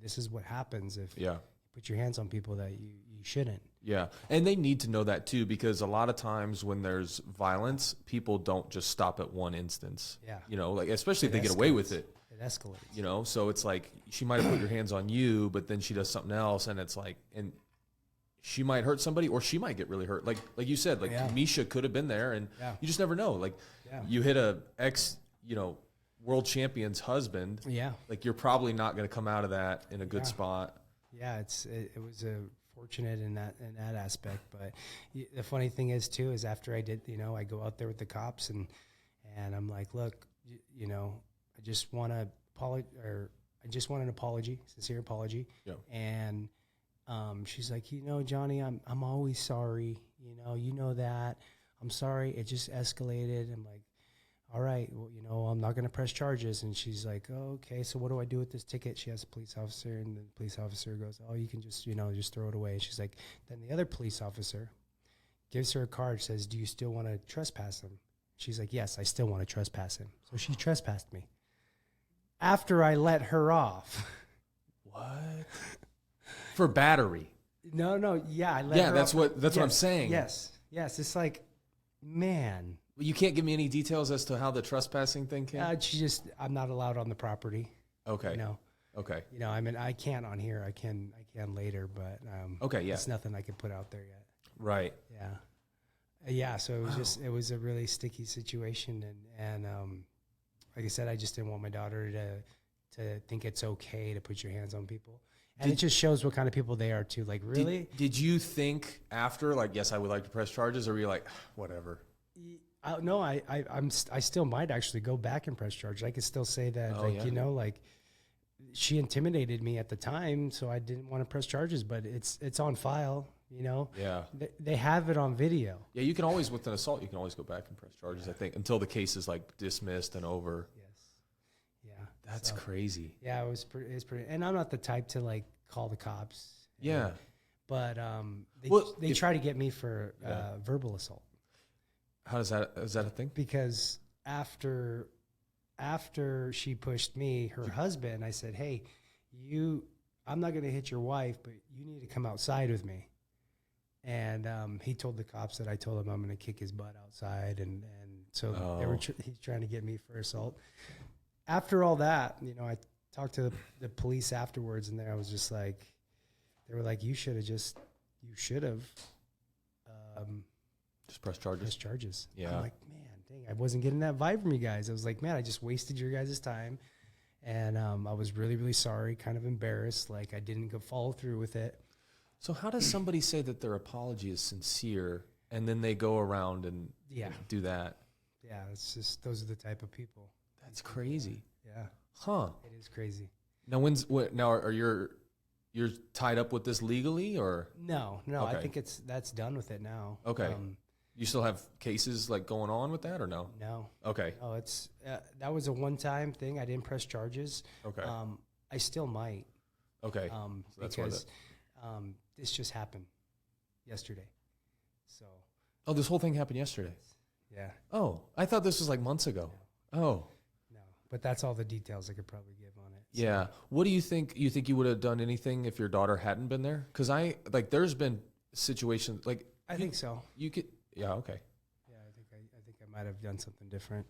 Speaker 2: this is what happens if you put your hands on people that you shouldn't. Yeah,
Speaker 1: and they need to know that too, because a lot of times when there's violence, people don't just stop at one instance. Yeah, you know, like especially if they get away with it.
Speaker 2: It escalates.
Speaker 1: You know, so it's like she might have put your hands on you, but then she does something else, and it's like, and she might hurt somebody, or she might get really hurt. Like you said, like Misha could have been there, and you just never know. Like you hit a world champion's husband. Yeah, like you're probably not going to come out of that in a good spot.
Speaker 2: Yeah, it was fortunate in that aspect. But the funny thing is too, is after I did, you know, I go out there with the cops and I'm like, look, you know, I just want an apology, sincere apology. Yeah. And she's like, you know, Johnny, I'm always sorry. You know that. I'm sorry. It just escalated. I'm like, all right, well, you know, I'm not going to press charges. And she's like, oh, okay, so what do I do with this ticket? She has a police officer, and the police officer goes, oh, you can just, you know, just throw it away. And she's like, then the other police officer gives her a card, says, do you still want to trespass him? She's like, yes, I still want to trespass him. So she trespassed me after I let her off.
Speaker 1: What? For battery?
Speaker 2: No, yeah, I let her
Speaker 1: that's
Speaker 2: off.
Speaker 1: That's what I'm saying.
Speaker 2: Yes, it's like, man.
Speaker 1: You can't give me any details as to how the trespassing thing came?
Speaker 2: I'm not allowed on the property. Okay. You know. Okay. You know, I mean, I can't on here. I can later, but okay, yeah. It's nothing I can put out there yet. Right. Yeah. Yeah, so it was it was a really sticky situation, and like I said, I just didn't want my daughter to think it's okay to put your hands on people. And it just shows what kind of people they are too. Like, really?
Speaker 1: Did you think after, like, yes, I would like to press charges, or were you like, whatever?
Speaker 2: No, I still might actually go back and press charges. I could still say that, you know, like she intimidated me at the time, so I didn't want to press charges. But it's on file, you know. Yeah, they have it on video.
Speaker 1: Yeah, you can always, with an assault, you can always go back and press charges. I think until the case is like dismissed and over. Yes. Yeah, that's crazy.
Speaker 2: Yeah, it's pretty. And I'm not the type to like call the cops.
Speaker 1: Yeah,
Speaker 2: but they try to get me for verbal assault.
Speaker 1: How is that a thing?
Speaker 2: Because after she pushed me, her husband, I said, hey, I'm not going to hit your wife, but you need to come outside with me. And he told the cops that I told him I'm going to kick his butt outside, and so they were he's trying to get me for assault. After all that, you know, I talked to the police afterwards, and I was just like, they were like, you should have just
Speaker 1: press charges.
Speaker 2: Press charges.
Speaker 1: Yeah.
Speaker 2: I'm like, man, dang, I wasn't getting that vibe from you guys. I was like, man, I just wasted your guys' time. And I was really, really sorry, kind of embarrassed. Like, I didn't go follow through with it.
Speaker 1: So how does somebody say that their apology is sincere and then they go around and do that?
Speaker 2: Yeah, it's just, those are the type of people.
Speaker 1: That's crazy.
Speaker 2: Yeah.
Speaker 1: Huh.
Speaker 2: It is crazy.
Speaker 1: Now, are you're tied up with this legally, or?
Speaker 2: No.
Speaker 1: Okay.
Speaker 2: I think that's done with it now.
Speaker 1: Okay. You still have cases like going on with that, or no?
Speaker 2: No.
Speaker 1: Okay.
Speaker 2: Oh, it's that was a one-time thing. I didn't press charges.
Speaker 1: Okay.
Speaker 2: I still might.
Speaker 1: Okay. So that's
Speaker 2: because this just happened yesterday. So.
Speaker 1: Oh, this whole thing happened yesterday.
Speaker 2: Yeah.
Speaker 1: Oh, I thought this was like months ago.
Speaker 2: No.
Speaker 1: Oh.
Speaker 2: No, but that's all the details I could probably give on it. So.
Speaker 1: Yeah. What do you think? You think you would have done anything if your daughter hadn't been there? Because there's been situations like.
Speaker 2: I think so.
Speaker 1: You could. Yeah. Okay.
Speaker 2: Yeah, I think I might have done something different.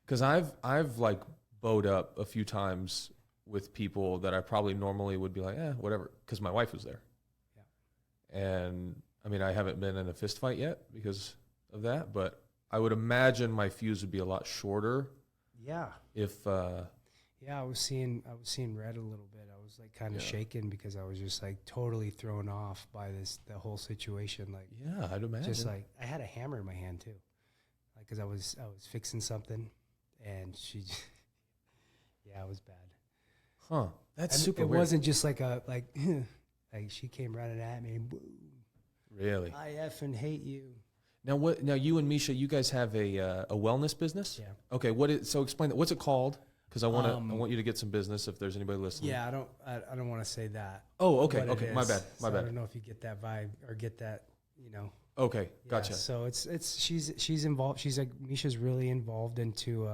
Speaker 1: Because I've like bowed up a few times with people that I probably normally would be like, whatever, because my wife was there. Yeah. And I mean, I haven't been in a fist fight yet because of that, but I would imagine my fuse would be a lot shorter.
Speaker 2: Yeah.
Speaker 1: If
Speaker 2: I was seeing red a little bit. I was like kind of shaking because I was just like totally thrown off by the whole situation. Like,
Speaker 1: yeah, I'd imagine.
Speaker 2: Just like I had a hammer in my hand too, like because I was fixing something, and she, it was bad.
Speaker 1: Huh? That's
Speaker 2: and
Speaker 1: super.
Speaker 2: It
Speaker 1: weird.
Speaker 2: Wasn't just like like she came running at me. Boom.
Speaker 1: Really?
Speaker 2: I effing hate you.
Speaker 1: Now what? Now you and Misha, you guys have a wellness business.
Speaker 2: Yeah.
Speaker 1: Okay. So explain that. What's it called? Because I want you to get some business if there's anybody listening.
Speaker 2: Yeah, I don't want to say that.
Speaker 1: Oh, okay, okay, my bad.
Speaker 2: I don't know if you get that vibe or get that, you know.
Speaker 1: Okay, gotcha.
Speaker 2: Yeah, so she's involved. Misha's really involved into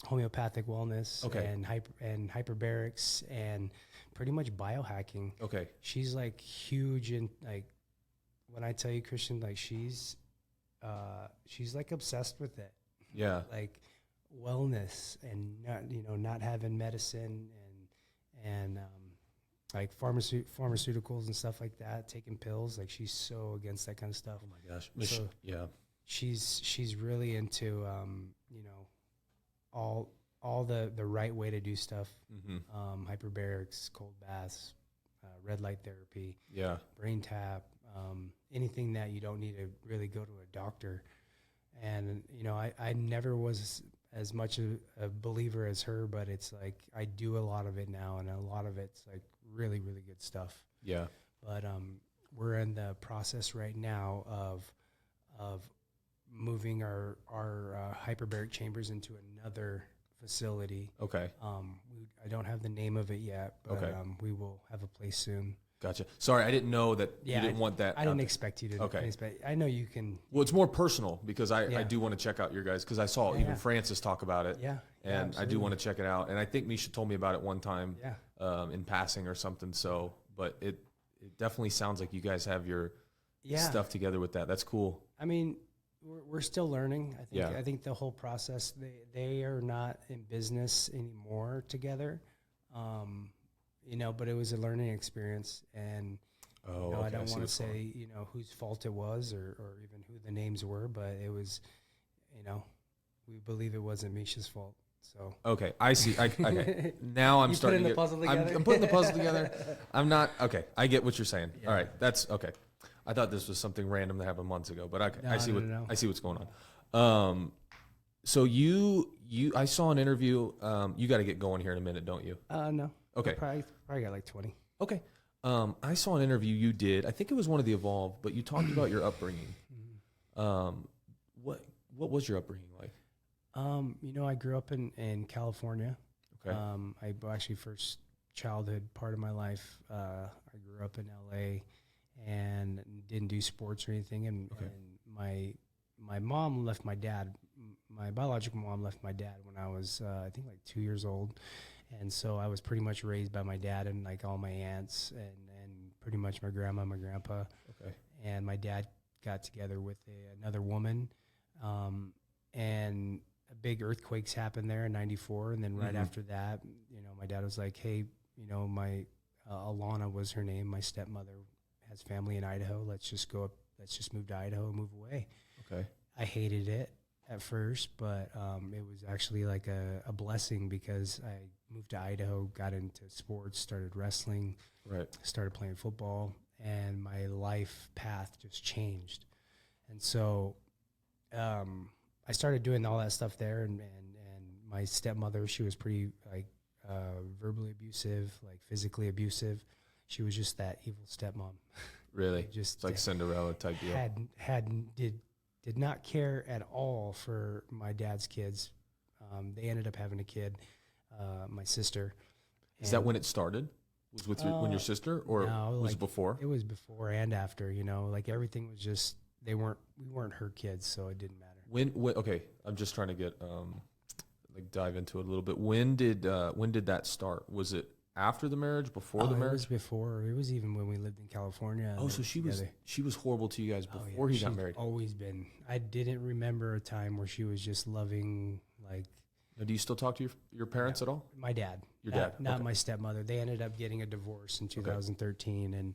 Speaker 2: homeopathic wellness, and hyperbarics and pretty much biohacking.
Speaker 1: Okay,
Speaker 2: she's like huge in like when I tell you, Christian, like she's like obsessed with it.
Speaker 1: Yeah,
Speaker 2: like wellness and not having medicine and like pharmaceuticals and stuff like that, taking pills. Like she's so against that kind of stuff.
Speaker 1: Oh my gosh.
Speaker 2: So
Speaker 1: yeah.
Speaker 2: She's really into all the right way to do stuff. Mm-hmm. Hyperbarics, cold baths, red light therapy, brain tap, anything that you don't need to really go to a doctor. And I never was as much a believer as her, but it's like I do a lot of it now, and a lot of it's like really, really good stuff.
Speaker 1: Yeah.
Speaker 2: But we're in the process right now of moving our hyperbaric chambers into another facility.
Speaker 1: Okay.
Speaker 2: I don't have the name of it yet, but we will have a place soon.
Speaker 1: Gotcha. Sorry, I didn't know that you didn't want that.
Speaker 2: I didn't expect you to. Okay. I know you can.
Speaker 1: Well, it's more personal because I do want to check out your guys because I saw even Francis talk about it.
Speaker 2: Yeah.
Speaker 1: And I do want to check it out. And I think Misha told me about it one time in passing or something. So, but it definitely sounds like you guys have your stuff together with that. That's cool.
Speaker 2: I mean, we're still learning. I think the whole process, they are not in business anymore together. But it was a learning experience, and I don't want to say whose fault it was or even who the names were, but it was, we believe it wasn't Misha's fault. So
Speaker 1: okay, I see. Okay, now I'm starting.
Speaker 2: I'm
Speaker 1: putting the puzzle together. I'm not okay. I get what you're saying. Yeah. All right, that's okay. I thought this was something random that happened months ago, but okay, I see what's going on. So I saw an interview. You got to get going here in a minute, don't you?
Speaker 2: No.
Speaker 1: Okay.
Speaker 2: Probably got like 20.
Speaker 1: Okay. I saw an interview you did. I think it was one of the Evolve, but you talked about your upbringing. What was your upbringing like?
Speaker 2: I grew up in California.
Speaker 1: Okay.
Speaker 2: I actually first childhood part of my life. I grew up in LA and didn't do sports or anything. And my mom left my dad. My biological mom left my dad when I was I think like 2 years old. And so I was pretty much raised by my dad and like all my aunts and pretty much my grandma, my grandpa.
Speaker 1: Okay.
Speaker 2: And my dad got together with another woman, and a big earthquakes happened there in '94. And then right after that, my dad was like, hey, my Alana was her name. My stepmother has family in Idaho. Let's just move to Idaho and move away.
Speaker 1: Okay.
Speaker 2: I hated it at first, but it was actually like a blessing, because I moved to Idaho, got into sports, started wrestling, started playing football, and my life path just changed. And so I started doing all that stuff there, and my stepmother, she was pretty verbally abusive, like physically abusive. She was just that evil stepmom.
Speaker 1: Really?
Speaker 2: Just
Speaker 1: it's like Cinderella type deal.
Speaker 2: Did not care at all for my dad's kids. They ended up having a kid, my sister.
Speaker 1: Is that when it started? Was with when your sister, or
Speaker 2: no,
Speaker 1: was it before?
Speaker 2: It was before and after. Like everything was just we weren't her kids, so it didn't matter.
Speaker 1: When okay, I'm just trying to get dive into it a little bit. When did that start? Was it after the marriage, before the marriage?
Speaker 2: It was before. It was even when we lived in California.
Speaker 1: Oh, so she was horrible to you guys before he got married.
Speaker 2: Always been. I didn't remember a time where she was just loving, like.
Speaker 1: Now, do you still talk to your parents at all?
Speaker 2: My dad.
Speaker 1: Your dad.
Speaker 2: Not my stepmother. They ended up getting a divorce in 2013,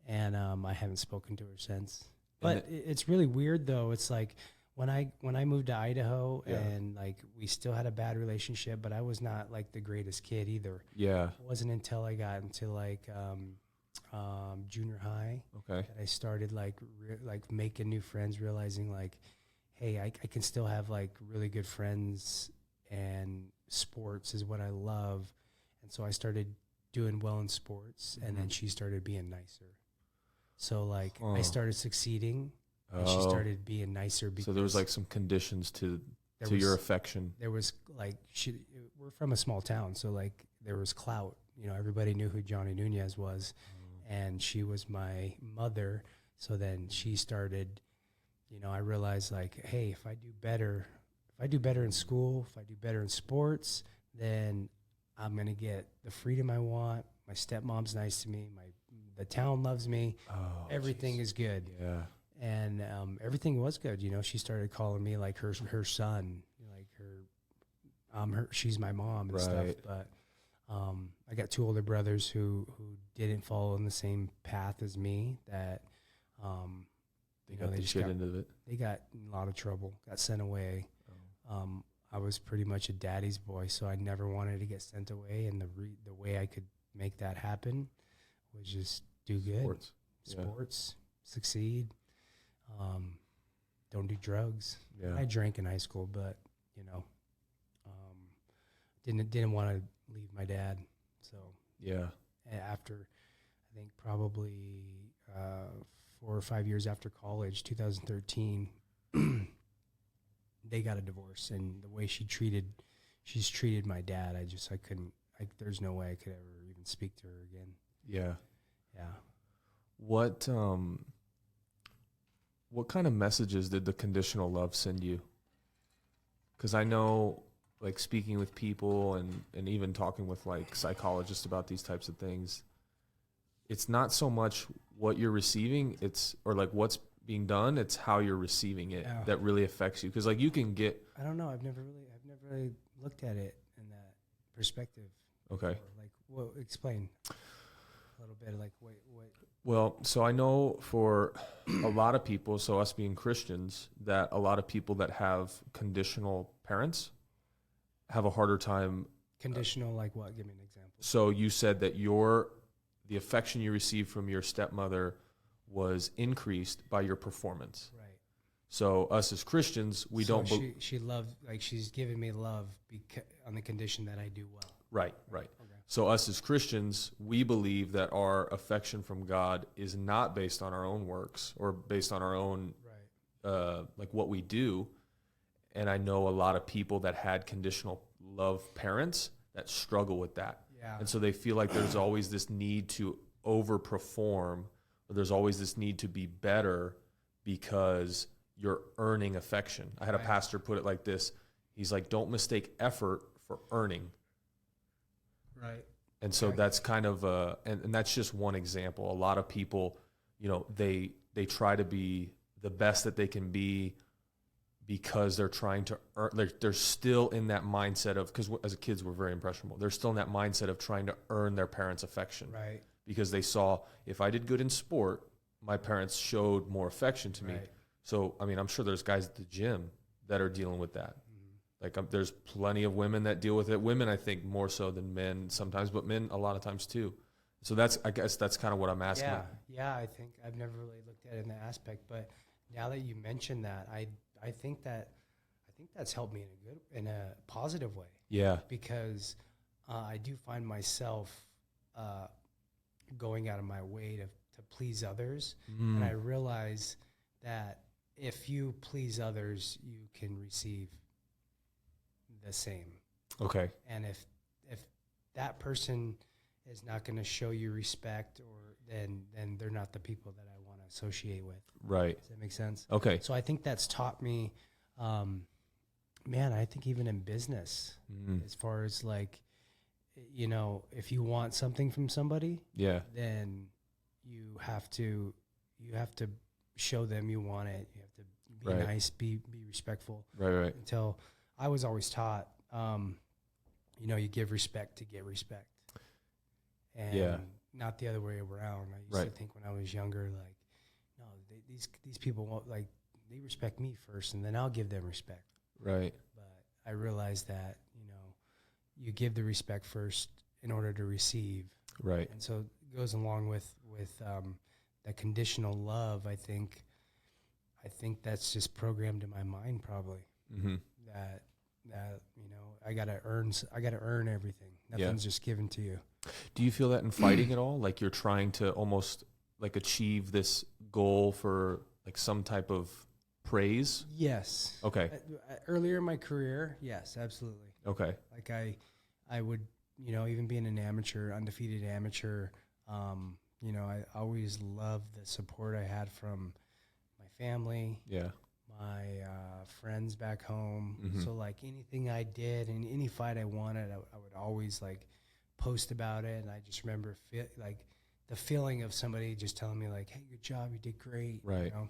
Speaker 2: and I haven't spoken to her since. But it's really weird though. It's like when I moved to Idaho, and like we still had a bad relationship, but I was not like the greatest kid either.
Speaker 1: Yeah.
Speaker 2: It wasn't until I got into like junior high that I started like making new friends, realizing like, hey, I can still have like really good friends, and sports is what I love. And so I started doing well in sports, and then she started being nicer. So like I started succeeding, and she started being nicer. Because
Speaker 1: so there was like some conditions to your affection.
Speaker 2: There was like we're from a small town, so like there was clout. Everybody knew who Johnny Nunez was, and she was my mother. So then she started. I realized like, hey, if I do better in school, if I do better in sports, then I'm gonna get the freedom I want. My stepmom's nice to me. The town loves me. Everything is good.
Speaker 1: Yeah.
Speaker 2: And everything was good. She started calling me like her son, like she's my mom and stuff. But I got two older brothers who didn't follow in the same path as me. That
Speaker 1: they got the shit into it.
Speaker 2: They got in a lot of trouble. Got sent away. I was pretty much a daddy's boy, so I never wanted to get sent away. And the way I could make that happen was just do good. Sports, succeed. Don't do drugs.
Speaker 1: Yeah.
Speaker 2: I drank in high school, but didn't want to leave my dad. So after I think probably 4 or 5 years after college, 2013, they got a divorce, and the way she's treated my dad, I couldn't. There's no way I could ever even speak to her again.
Speaker 1: Yeah.
Speaker 2: Yeah.
Speaker 1: What kind of messages did the conditional love send you? Because I know, like, speaking with people and even talking with, like, psychologists about these types of things, it's not so much what you're receiving, or like what's being done, it's how you're receiving it that really affects you. Because, like, you can get...
Speaker 2: I don't know. I've never really looked at it in that perspective.
Speaker 1: Okay.
Speaker 2: Like, explain a little bit, like, what...
Speaker 1: Well, so I know for a lot of people, so us being Christians, that a lot of people that have conditional parents have a harder time.
Speaker 2: Conditional, like what? Give me an example.
Speaker 1: So you said that the affection you received from your stepmother was increased by your performance.
Speaker 2: Right.
Speaker 1: So us as Christians,
Speaker 2: she loved, like, she's giving me love on the condition that I do well.
Speaker 1: Right. Okay. So us as Christians, we believe that our affection from God is not based on our own works or based on our own, like what we do. And I know a lot of people that had conditional love parents that struggle with that.
Speaker 2: Yeah.
Speaker 1: And so they feel like there's always this need to overperform, or there's always this need to be better because you're earning affection. I had a pastor put it like this. He's like, don't mistake effort for earning.
Speaker 2: Right.
Speaker 1: And so
Speaker 2: Okay.
Speaker 1: that's kind of and that's just one example. A lot of people, you know, they try to be the best that they can be because they're trying to earn, they're still in that mindset of, because as kids we're very impressionable. They're still in that mindset of trying to earn their parents' affection.
Speaker 2: Right.
Speaker 1: Because they saw, if I did good in sport, my parents showed more affection to me.
Speaker 2: Right.
Speaker 1: So, I mean, I'm sure there's guys at the gym that are dealing with that. Like there's plenty of women that deal with it. Women, I think, more so than men sometimes, but men a lot of times too. So I guess that's kind of what I'm asking.
Speaker 2: Yeah. I think I've never really looked at it in that aspect, but now that you mentioned that, I think that's helped me in a positive way.
Speaker 1: Yeah.
Speaker 2: Because I do find myself going out of my way to please others, and I realize that if you please others, you can receive the same.
Speaker 1: Okay.
Speaker 2: And if that person is not going to show you respect, or then they're not the people that I want to associate with.
Speaker 1: Right.
Speaker 2: Does that make sense?
Speaker 1: Okay.
Speaker 2: So I think that's taught me, man, I think even in business, as far as like, you know, if you want something from somebody,
Speaker 1: Yeah.
Speaker 2: then you have to show them you want it. You have to be
Speaker 1: Right.
Speaker 2: nice, be respectful.
Speaker 1: Right.
Speaker 2: Until I was always taught, you know, you give respect to get respect, and not the other way around. I used to think when I was younger, like, no, these people won't, like, they respect me first, and then I'll give them respect.
Speaker 1: Right.
Speaker 2: But I realized that, you know, you give the respect first in order to receive.
Speaker 1: Right.
Speaker 2: And so it goes along with that conditional love. I think that's just programmed in my mind, probably.
Speaker 1: Mm-hmm.
Speaker 2: That you know, I gotta earn everything. Nothing's just given to you.
Speaker 1: Do you feel that in fighting at all? Like you're trying to almost like achieve this goal for like some type of praise?
Speaker 2: Yes.
Speaker 1: Okay.
Speaker 2: Earlier in my career, yes, absolutely.
Speaker 1: Okay.
Speaker 2: Like I would, you know, even being an amateur, undefeated amateur, you know, I always loved the support I had from my family.
Speaker 1: Yeah.
Speaker 2: My friends back home. So like anything I did and any fight I wanted, I would always like post about it. And I just remember like the feeling of somebody just telling me like, "Hey, good job, you did great."
Speaker 1: Right.
Speaker 2: You know,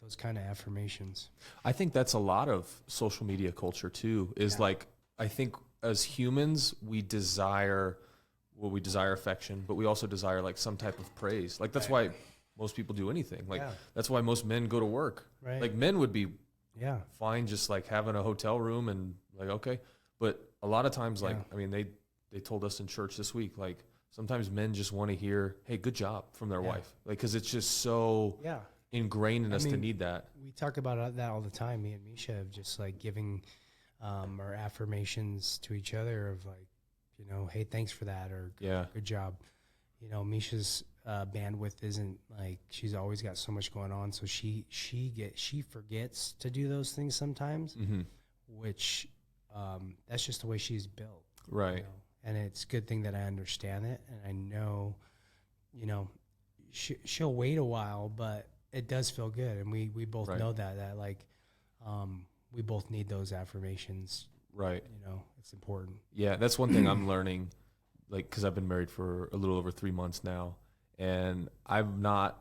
Speaker 2: those kind of affirmations.
Speaker 1: I think that's a lot of social media culture too, is like, I think as humans, we desire affection, but we also desire like some type of praise. Like that's why most people do anything. Like that's why most men go to work.
Speaker 2: Right.
Speaker 1: Like men would be
Speaker 2: fine
Speaker 1: just like having a hotel room and like, okay. But a lot of times, like, I mean, they told us in church this week, like sometimes men just want to hear, "Hey, good job," from their wife. Like, cause it's just so ingrained in us to need that.
Speaker 2: We talk about that all the time. Me and Misha have just like giving our affirmations to each other of like, you know, "Hey, thanks for that," or good job. You know, Misha's bandwidth isn't like, she's always got so much going on, so she forgets to do those things sometimes, which that's just the way she's built,
Speaker 1: right?
Speaker 2: You know? And it's a good thing that I understand it, and I know, you know, she'll wait a while, but it does feel good, and we both know that like we both need those affirmations,
Speaker 1: right?
Speaker 2: You know, it's important.
Speaker 1: Yeah, that's one thing I'm learning, like, because I've been married for a little over 3 months now, and I'm not,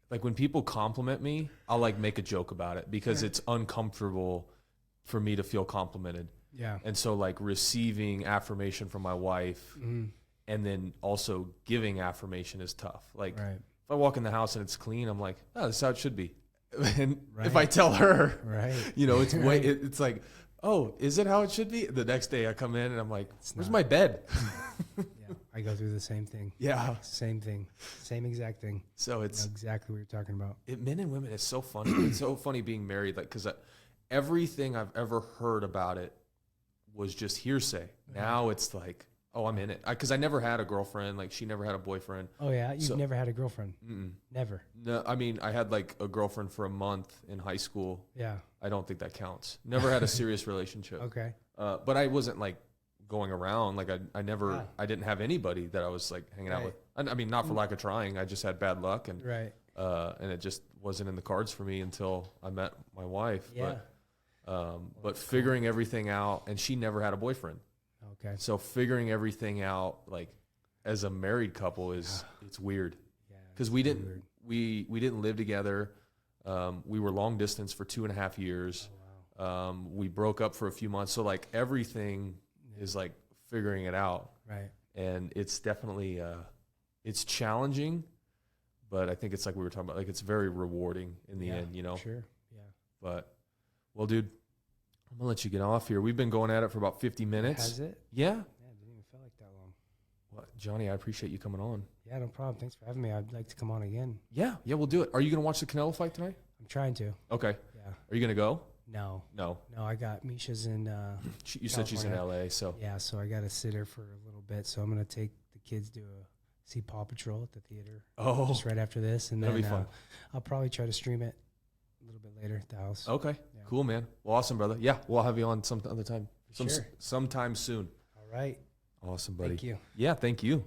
Speaker 1: like, when people compliment me, I'll, like, make a joke about it because it's uncomfortable for me to feel complimented.
Speaker 2: Yeah.
Speaker 1: And so, like, receiving affirmation from my wife and then also giving affirmation is tough. Like, if I walk in the house and it's clean, I'm like, oh, this is how it should be. And if I tell her, you know, it's it's like, oh, is it how it should be? The next day I come in and I'm like, where's my bed?
Speaker 2: I go through the same thing.
Speaker 1: Yeah.
Speaker 2: Same thing. Same exact thing.
Speaker 1: So it's
Speaker 2: exactly what you're talking about.
Speaker 1: Men and women, it's so funny. It's so funny being married, like, because everything I've ever heard about it was just hearsay. Now it's like, oh, I'm in it. Because I never had a girlfriend. Like, she never had a boyfriend.
Speaker 2: Oh, yeah? You've never had a girlfriend? Never?
Speaker 1: No, I mean, I had, like, a girlfriend for a month in high school.
Speaker 2: Yeah.
Speaker 1: I don't think that counts. Never had a serious relationship.
Speaker 2: Okay.
Speaker 1: But I wasn't, like, going around. Like, I I didn't have anybody that I was, like, hanging out with. I mean, not for lack of trying. I just had bad luck. And it just wasn't in the cards for me until I met my wife.
Speaker 2: Yeah.
Speaker 1: But figuring everything out, and she never had a boyfriend.
Speaker 2: Okay.
Speaker 1: So figuring everything out, like as a married couple, it's weird.
Speaker 2: Yeah.
Speaker 1: Because we didn't live together. We were long distance for 2.5 years.
Speaker 2: Oh, wow.
Speaker 1: We broke up for a few months. So like everything is like figuring it out.
Speaker 2: Right.
Speaker 1: And it's definitely, it's challenging, but I think it's like we were talking about, like it's very rewarding in the end, you know?
Speaker 2: Sure. Yeah.
Speaker 1: But, well, dude, I'm going to let you get off here. We've been going at it for about 50 minutes.
Speaker 2: Has it?
Speaker 1: Yeah.
Speaker 2: Yeah, it didn't even feel like that long.
Speaker 1: Well, Johnny, I appreciate you coming on.
Speaker 2: Yeah, no problem. Thanks for having me. I'd like to come on again.
Speaker 1: Yeah, we'll do it. Are you going to watch the Canelo fight tonight?
Speaker 2: I'm trying to.
Speaker 1: Okay.
Speaker 2: Yeah.
Speaker 1: Are you going to go?
Speaker 2: No.
Speaker 1: No.
Speaker 2: No, I got Misha's in
Speaker 1: You said she's in
Speaker 2: California.
Speaker 1: LA, so.
Speaker 2: Yeah, so I got to sit her for a little bit. So I'm going to take the kids to see Paw Patrol at the theater.
Speaker 1: Oh.
Speaker 2: Just right after this. And
Speaker 1: That'll
Speaker 2: then
Speaker 1: be fun.
Speaker 2: I'll probably try to stream it a little bit later at the house.
Speaker 1: Okay.
Speaker 2: Yeah.
Speaker 1: Cool, man. Well, awesome, brother. Yeah, we'll have you on some other time.
Speaker 2: Sure.
Speaker 1: Sometime soon.
Speaker 2: All right.
Speaker 1: Awesome, buddy.
Speaker 2: Thank you.
Speaker 1: Yeah, thank you.